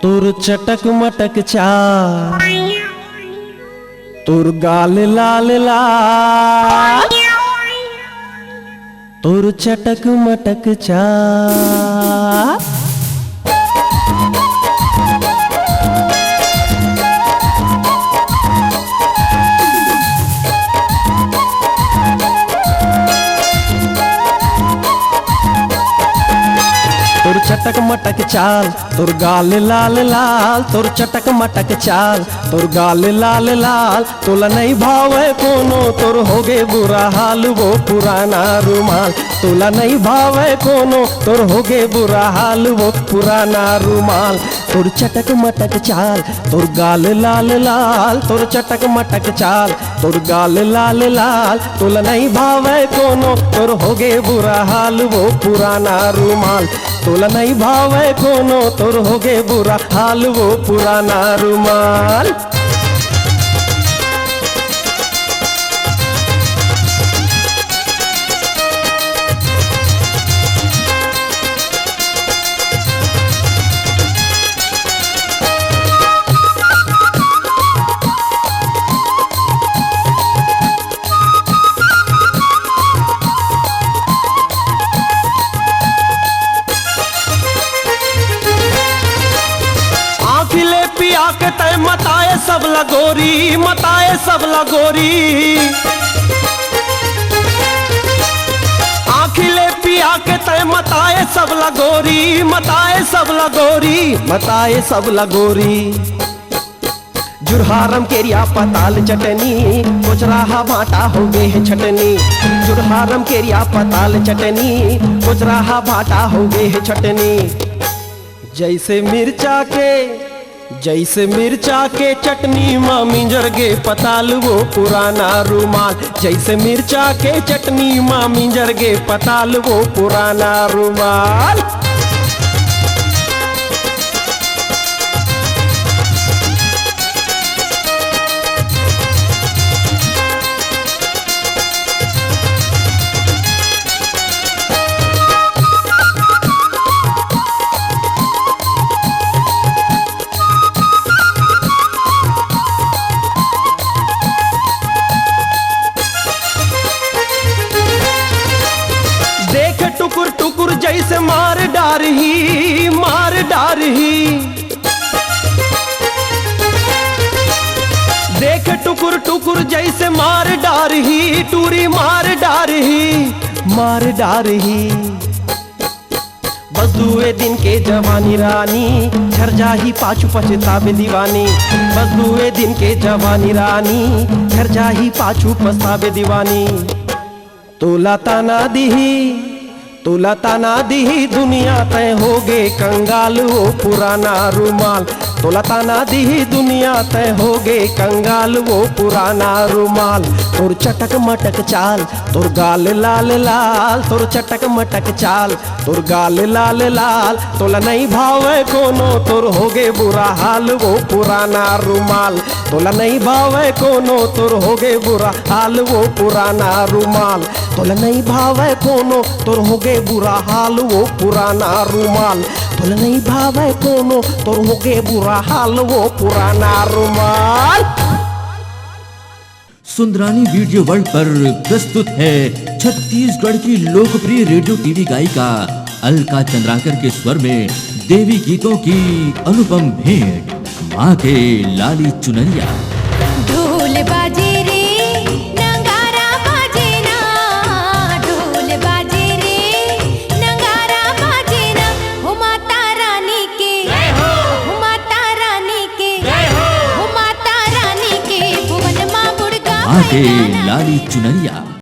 तोर चटक मटक चाल, तोर गाल लाल लाल, तोर चटक मटक चाल। तोर चटक मटक चाल, तोर गाल लाल लाल, तोर चटक मटक चाल, तोर गाल लाल लाल। तोला नहीं भावे कोनो, तोर होगे बुरा हाल वो पुराना रुमाल। तोला नहीं भावे कोनो, तोर होगे बुरा हाल वो पुराना रुमाल। तोर चटक मटक चाल, तोर गाल लाल लाल, तोर चटक मटक चाल, तोर गाल लाल लाल। तोला नहीं भावे कोनो, तोर होगे बुरा हाल वो पुराना रुमाल। तोला नहीं भावे कोनो, तोर होगे बुरा हाल वो पुराना रुमाल। पिया के तय मताए सब लगोरी, मताए सब लगोरी। आखिले पिया के तय मताए सब लगोरी, मताए सब लगोरी, मताए सब लगोरी। जुरहारम केरिया पताल चटनी, कोचराहा भाटा हो गए है छटनी। जुरहारम केरिया पताल चटनी, कोचराहा भाटा हो गए है छटनी। जैसे मिर्चा के चटनी माँ मिंजर गे पताल वो पुराना रुमाल। जैसे मिर्चा के चटनी माँ मिंजर गे पताल वो पुराना रुमाल। टुकुर टुकुर जैसे मार डारही, मार डारही। देख टुकुर टुकुर जैसे मार डारही, टूरी मार डारही, मार डारही। बस दुए दिन के जवानी रानी, झर जाही पाछू पछतावे दीवानी। बस दुए दिन के जवानी रानी, झर जाही पाछू पछतावे दीवानी। तोला ताना दिही, तोला ताना दिही दुनिया तय होगे कंगाल वो पुराना रुमाल। तोला ताना दिही दुनिया तय होगे कंगाल वो पुराना रुमाल। तोर चटक मटक चाल, तोर गाल लाल लाल, तोर चटक मटक चाल, तोर गाल लाल लाल। तोला नहीं भावे कोनो, तोर होगे बुरा हाल वो पुराना रुमाल। तोला नहीं भावे कोनो, तोर होगे बुरा हाल वो पुराना रुमाल। तोला नहीं भावे कोनो, तोर होगे बुरा हाल वो पुराना रुमाल। तोला नहीं भावे कोनो, तोर होगे बुरा हाल वो पुराना रुमाल। सुंदरानी वीडियो वर्ल्ड पर प्रस्तुत है छत्तीसगढ़ की लोकप्रिय रेडियो टीवी गायिका अलका चंद्राकर के स्वर में देवी गीतों की अनुपम भेंट, माँ के लाली चुनरिया। ढोल बाजे रे नगारा बाजे ना, ढोल बाजे रे नगारा बाजे ना। हो माता रानी के, हो माता रानी के, हो माता रानी के भुवन माँ बुड़का माँ के लाली चुनरिया।